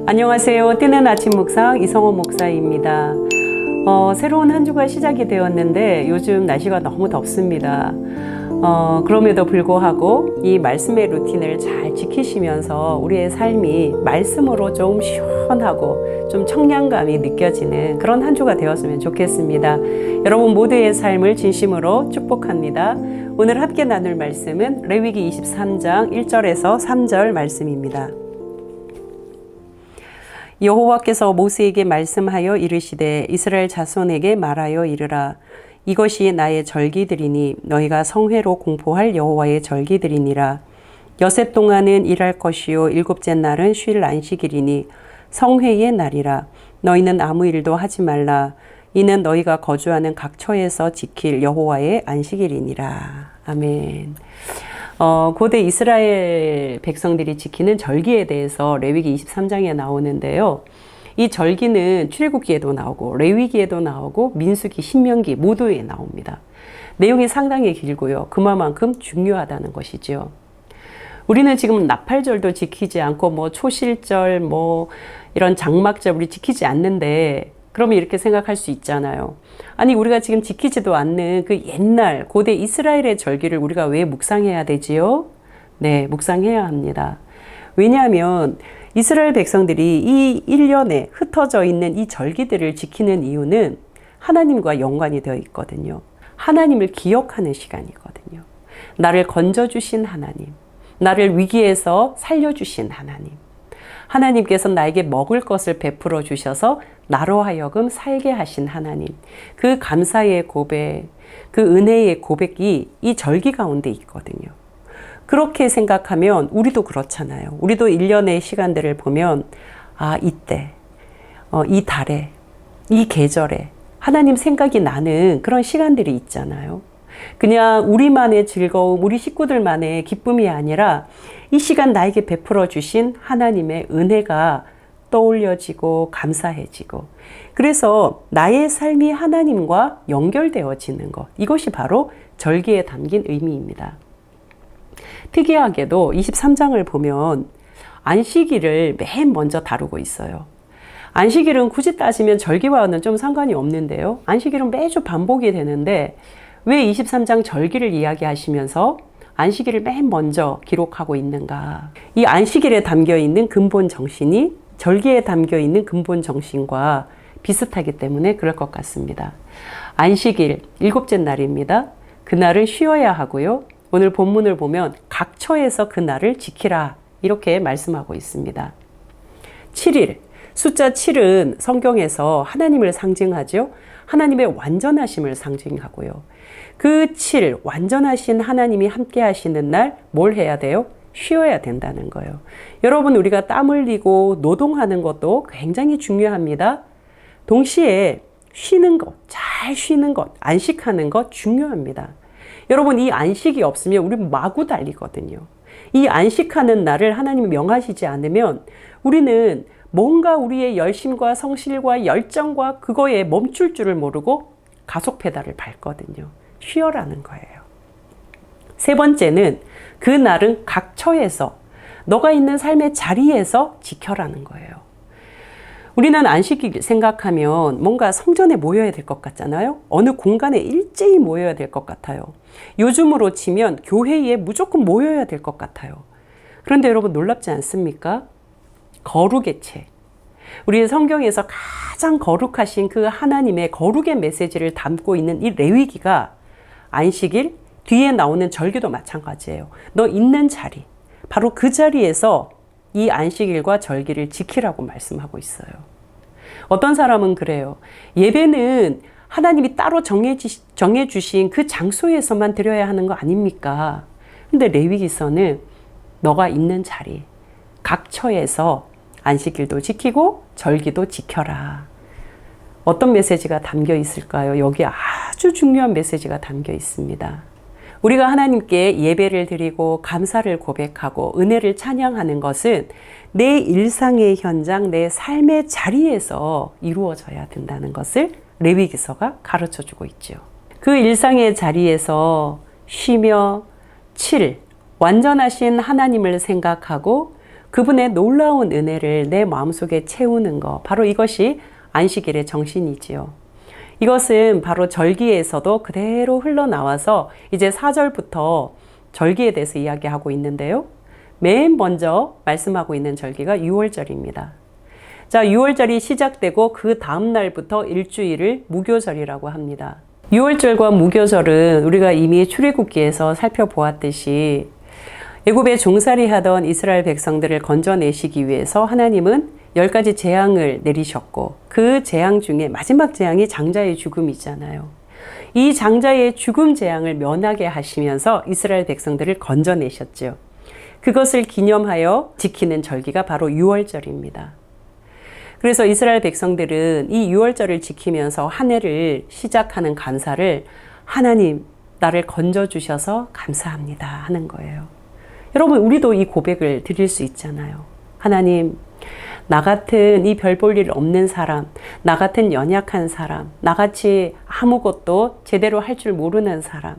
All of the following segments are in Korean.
안녕하세요. 뜨는 아침 묵상 이성호 목사입니다. 새로운 한 주가 시작이 되었는데 요즘 날씨가 너무 덥습니다. 그럼에도 불구하고 이 말씀의 루틴을 잘 지키시면서 우리의 삶이 말씀으로 좀 시원하고 좀 청량감이 느껴지는 그런 한 주가 되었으면 좋겠습니다. 여러분 모두의 삶을 진심으로 축복합니다. 오늘 함께 나눌 말씀은 레위기 23장 1절에서 3절 말씀입니다. 여호와께서 모세에게 말씀하여 이르시되 이스라엘 자손에게 말하여 이르라. 이것이 나의 절기들이니 너희가 성회로 공포할 여호와의 절기들이니라. 여섯 동안은 일할 것이요 일곱째 날은 쉴 안식일이니 성회의 날이라. 너희는 아무 일도 하지 말라. 이는 너희가 거주하는 각 처에서 지킬 여호와의 안식일이니라. 아멘. 고대 이스라엘 백성들이 지키는 절기에 대해서 레위기 23장에 나오는데요. 이 절기는 출애굽기에도 나오고 레위기에도 나오고 민수기, 신명기 모두에 나옵니다. 내용이 상당히 길고요. 그만큼 중요하다는 것이죠. 우리는 지금 나팔절도 지키지 않고 초실절 이런 장막절 우리 지키지 않는데 그러면 이렇게 생각할 수 있잖아요. 아니 우리가 지금 지키지도 않는 그 옛날 고대 이스라엘의 절기를 우리가 왜 묵상해야 되지요? 네, 묵상해야 합니다. 왜냐하면 이스라엘 백성들이 이 1년에 흩어져 있는 이 절기들을 지키는 이유는 하나님과 연관이 되어 있거든요. 하나님을 기억하는 시간이거든요. 나를 건져주신 하나님, 나를 위기에서 살려주신 하나님, 하나님께서 나에게 먹을 것을 베풀어 주셔서 나로 하여금 살게 하신 하나님, 그 감사의 고백, 그 은혜의 고백이 이 절기 가운데 있거든요. 그렇게 생각하면 우리도 그렇잖아요. 우리도 1년의 시간들을 보면 이때, 이 달에, 이 계절에 하나님 생각이 나는 그런 시간들이 있잖아요. 그냥 우리만의 즐거움, 우리 식구들만의 기쁨이 아니라 이 시간 나에게 베풀어 주신 하나님의 은혜가 떠올려지고 감사해지고, 그래서 나의 삶이 하나님과 연결되어지는 것, 이것이 바로 절기에 담긴 의미입니다. 특이하게도 23장을 보면 안식일을 맨 먼저 다루고 있어요. 안식일은 굳이 따지면 절기와는 좀 상관이 없는데요. 안식일은 매주 반복이 되는데 왜 23장 절기를 이야기하시면서 안식일을 맨 먼저 기록하고 있는가? 이 안식일에 담겨 있는 근본 정신이 절기에 담겨 있는 근본 정신과 비슷하기 때문에 그럴 것 같습니다. 안식일, 일곱째 날입니다. 그날은 쉬어야 하고요. 오늘 본문을 보면 각 처에서 그 날을 지키라 이렇게 말씀하고 있습니다. 7일, 숫자 7은 성경에서 하나님을 상징하죠. 하나님의 완전하심을 상징하고요. 그 7, 완전하신 하나님이 함께 하시는 날 뭘 해야 돼요? 쉬어야 된다는 거예요. 여러분, 우리가 땀 흘리고 노동하는 것도 굉장히 중요합니다. 동시에 쉬는 것, 잘 쉬는 것, 안식하는 것 중요합니다. 여러분, 이 안식이 없으면 우리 마구 달리거든요. 이 안식하는 날을 하나님이 명하시지 않으면 우리는 뭔가 우리의 열심과 성실과 열정과 그거에 멈출 줄을 모르고 가속 페달을 밟거든요. 쉬어라는 거예요. 세 번째는 그 날은 각 처에서 너가 있는 삶의 자리에서 지켜라는 거예요. 우리는 안식일 생각하면 뭔가 성전에 모여야 될 것 같잖아요. 어느 공간에 일제히 모여야 될 것 같아요. 요즘으로 치면 교회에 무조건 모여야 될 것 같아요. 그런데 여러분 놀랍지 않습니까? 거룩의 채. 우리 성경에서 가장 거룩하신 그 하나님의 거룩의 메시지를 담고 있는 이 레위기가 안식일, 뒤에 나오는 절기도 마찬가지예요. 너 있는 자리, 바로 그 자리에서 이 안식일과 절기를 지키라고 말씀하고 있어요. 어떤 사람은 그래요. 예배는 하나님이 따로 정해주신 그 장소에서만 드려야 하는 거 아닙니까? 근데 레위기서는 너가 있는 자리, 각 처에서 안식일도 지키고 절기도 지켜라. 어떤 메시지가 담겨 있을까요? 여기 아주 중요한 메시지가 담겨 있습니다. 우리가 하나님께 예배를 드리고 감사를 고백하고 은혜를 찬양하는 것은 내 일상의 현장, 내 삶의 자리에서 이루어져야 된다는 것을 레위기서가 가르쳐주고 있죠. 그 일상의 자리에서 쉬며 7, 완전하신 하나님을 생각하고 그분의 놀라운 은혜를 내 마음속에 채우는 것, 바로 이것이 안식일의 정신이지요. 이것은 바로 절기에서도 그대로 흘러나와서 이제 4절부터 절기에 대해서 이야기하고 있는데요. 맨 먼저 말씀하고 있는 절기가 6월절입니다. 자, 6월절이 시작되고 그 다음 날부터 일주일을 무교절이라고 합니다. 6월절과 무교절은 우리가 이미 출애굽기에서 살펴보았듯이 애굽에 종살이 하던 이스라엘 백성들을 건져내시기 위해서 하나님은 10가지 재앙을 내리셨고 그 재앙 중에 마지막 재앙이 장자의 죽음이잖아요. 이 장자의 죽음 재앙을 면하게 하시면서 이스라엘 백성들을 건져내셨죠. 그것을 기념하여 지키는 절기가 바로 6월절입니다. 그래서 이스라엘 백성들은 이 6월절을 지키면서 한 해를 시작하는 감사를 하나님, 나를 건져주셔서 감사합니다 하는 거예요. 여러분, 우리도 이 고백을 드릴 수 있잖아요. 하나님, 나 같은 이 별 볼 일 없는 사람, 나 같은 연약한 사람, 나같이 아무것도 제대로 할 줄 모르는 사람,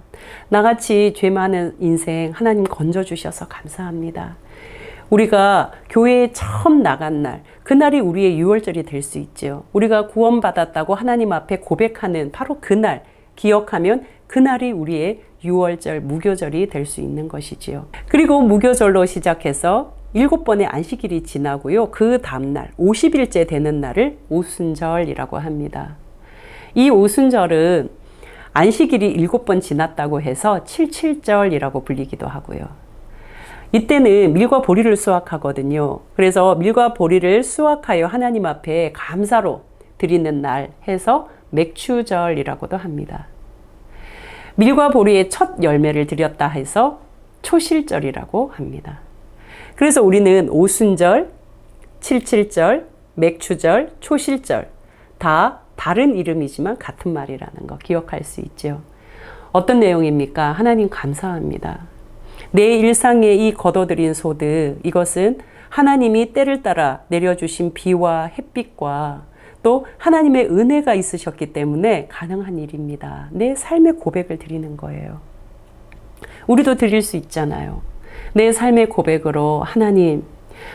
나같이 죄 많은 인생 하나님 건져주셔서 감사합니다. 우리가 교회에 처음 나간 날, 그날이 우리의 6월절이 될 수 있죠. 우리가 구원받았다고 하나님 앞에 고백하는 바로 그날 기억하면 그날이 우리의 6월절 무교절이 될 수 있는 것이지요. 그리고 무교절로 시작해서 7번의 안식일이 지나고요. 그 다음날 50일째 되는 날을 오순절이라고 합니다. 이 오순절은 안식일이 7번 지났다고 해서 77절이라고 불리기도 하고요. 이때는 밀과 보리를 수확하거든요. 그래서 밀과 보리를 수확하여 하나님 앞에 감사로 드리는 날 해서 맥추절이라고도 합니다. 밀과 보리의 첫 열매를 드렸다 해서 초실절이라고 합니다. 그래서 우리는 오순절, 칠칠절, 맥추절, 초실절 다 다른 이름이지만 같은 말이라는 거 기억할 수 있죠. 어떤 내용입니까? 하나님 감사합니다. 내 일상에 이 거둬들인 소득, 이것은 하나님이 때를 따라 내려주신 비와 햇빛과 또 하나님의 은혜가 있으셨기 때문에 가능한 일입니다. 내 삶의 고백을 드리는 거예요. 우리도 드릴 수 있잖아요. 내 삶의 고백으로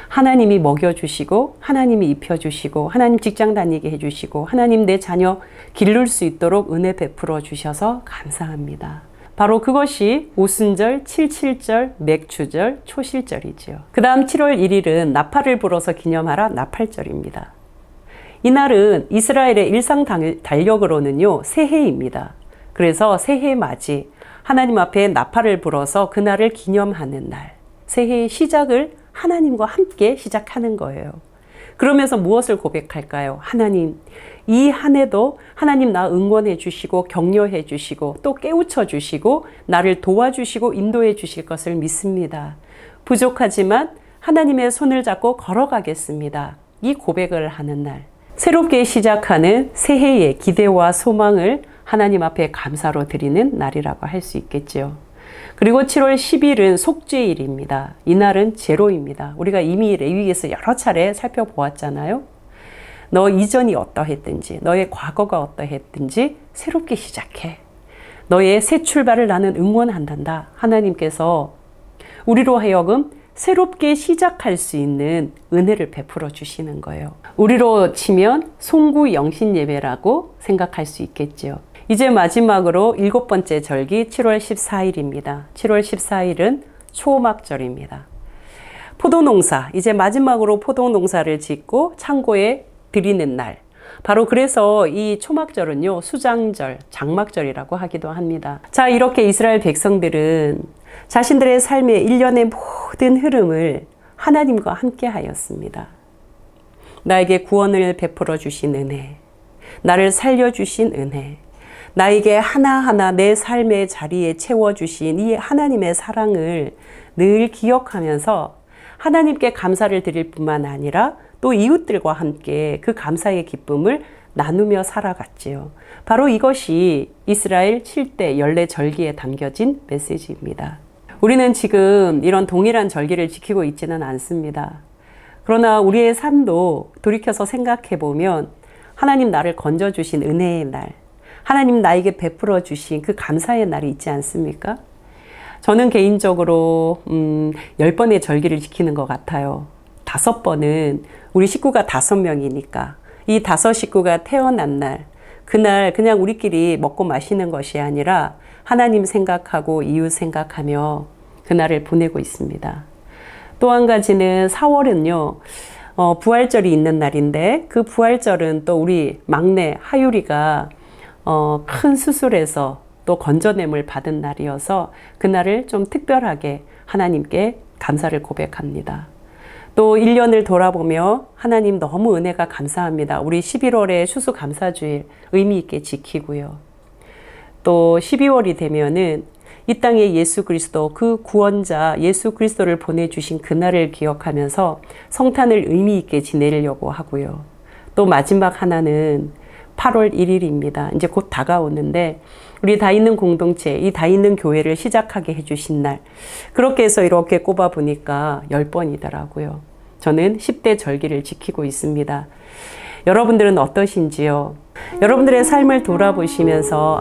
하나님이 먹여주시고 하나님이 입혀주시고 하나님 직장 다니게 해주시고 하나님 내 자녀 기를 수 있도록 은혜 베풀어 주셔서 감사합니다. 바로 그것이 오순절, 칠칠절, 맥추절, 초실절이지요. 그 다음 7월 1일은 나팔을 불어서 기념하라 나팔절입니다. 이날은 이스라엘의 일상 달력으로는요, 새해입니다. 그래서 새해 맞이, 하나님 앞에 나팔을 불어서 그날을 기념하는 날, 새해의 시작을 하나님과 함께 시작하는 거예요. 그러면서 무엇을 고백할까요? 하나님, 이 한 해도 하나님 나 응원해 주시고 격려해 주시고 또 깨우쳐 주시고 나를 도와주시고 인도해 주실 것을 믿습니다. 부족하지만 하나님의 손을 잡고 걸어가겠습니다. 이 고백을 하는 날, 새롭게 시작하는 새해의 기대와 소망을 하나님 앞에 감사로 드리는 날이라고 할 수 있겠죠. 그리고 7월 10일은 속죄일입니다. 이날은 제로입니다. 우리가 이미 레위기에서 여러 차례 살펴보았잖아요. 너 이전이 어떠했든지, 너의 과거가 어떠했든지 새롭게 시작해. 너의 새 출발을 나는 응원한단다. 하나님께서 우리로 하여금 새롭게 시작할 수 있는 은혜를 베풀어 주시는 거예요. 우리로 치면 송구영신 예배라고 생각할 수 있겠죠. 이제 마지막으로 7번째 절기 7월 14일입니다. 7월 14일은 초막절입니다. 포도농사, 이제 마지막으로 포도농사를 짓고 창고에 드리는 날. 바로 그래서 이 초막절은요, 수장절, 장막절이라고 하기도 합니다. 자, 이렇게 이스라엘 백성들은 자신들의 삶의 일련의 모든 흐름을 하나님과 함께 하였습니다. 나에게 구원을 베풀어 주신 은혜, 나를 살려주신 은혜, 나에게 하나하나 내 삶의 자리에 채워주신 이 하나님의 사랑을 늘 기억하면서 하나님께 감사를 드릴 뿐만 아니라 또 이웃들과 함께 그 감사의 기쁨을 나누며 살아갔지요. 바로 이것이 이스라엘 7대 연례 절기에 담겨진 메시지입니다. 우리는 지금 이런 동일한 절기를 지키고 있지는 않습니다. 그러나 우리의 삶도 돌이켜서 생각해 보면 하나님 나를 건져주신 은혜의 날, 하나님 나에게 베풀어 주신 그 감사의 날이 있지 않습니까? 저는 개인적으로 10번의 절기를 지키는 것 같아요. 5번은 우리 식구가 5명이니까 이 5 식구가 태어난 날, 그날 그냥 우리끼리 먹고 마시는 것이 아니라 하나님 생각하고 이웃 생각하며 그날을 보내고 있습니다. 또 한 가지는 4월은요, 부활절이 있는 날인데 그 부활절은 또 우리 막내 하율이가 큰 수술에서 또 건져냄을 받은 날이어서 그날을 좀 특별하게 하나님께 감사를 고백합니다. 또 1년을 돌아보며 하나님 너무 은혜가 감사합니다. 우리 11월에 추수감사주일 의미 있게 지키고요. 또 12월이 되면은 이 땅에 예수 그리스도 그 구원자 예수 그리스도를 보내주신 그날을 기억하면서 성탄을 의미 있게 지내려고 하고요. 또 마지막 하나는 8월 1일입니다. 이제 곧 다가오는데 우리 다 있는 공동체, 이 다 있는 교회를 시작하게 해주신 날. 그렇게 해서 이렇게 꼽아보니까 10번이더라고요. 저는 10대 절기를 지키고 있습니다. 여러분들은 어떠신지요? 여러분들의 삶을 돌아보시면서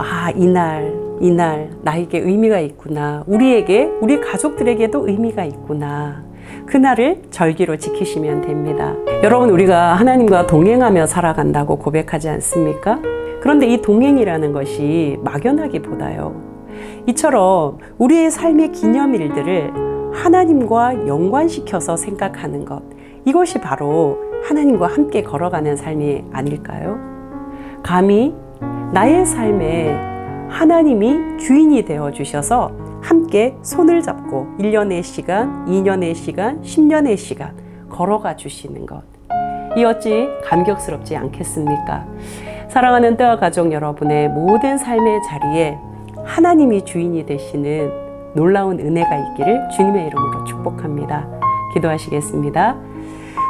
이날 나에게 의미가 있구나. 우리에게, 우리 가족들에게도 의미가 있구나. 그날을 절기로 지키시면 됩니다. 여러분, 우리가 하나님과 동행하며 살아간다고 고백하지 않습니까? 그런데 이 동행이라는 것이 막연하기보다요. 이처럼 우리의 삶의 기념일들을 하나님과 연관시켜서 생각하는 것. 이것이 바로 하나님과 함께 걸어가는 삶이 아닐까요? 감히 나의 삶에 하나님이 주인이 되어 주셔서 함께 손을 잡고 1년의 시간, 2년의 시간, 10년의 시간 걸어가 주시는 것. 이 어찌 감격스럽지 않겠습니까? 사랑하는 뜨아 가족 여러분의 모든 삶의 자리에 하나님이 주인이 되시는 놀라운 은혜가 있기를 주님의 이름으로 축복합니다. 기도하시겠습니다.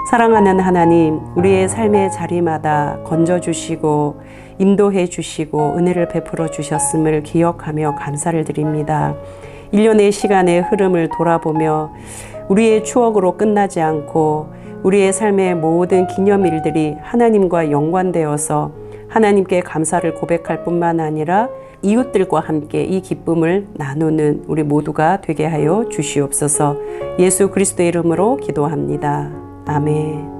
사랑하는 하나님, 우리의 삶의 자리마다 건져주시고 인도해 주시고 은혜를 베풀어 주셨음을 기억하며 감사를 드립니다. 1년의 시간의 흐름을 돌아보며 우리의 추억으로 끝나지 않고 우리의 삶의 모든 기념일들이 하나님과 연관되어서 하나님께 감사를 고백할 뿐만 아니라 이웃들과 함께 이 기쁨을 나누는 우리 모두가 되게 하여 주시옵소서. 예수 그리스도의 이름으로 기도합니다. 아멘.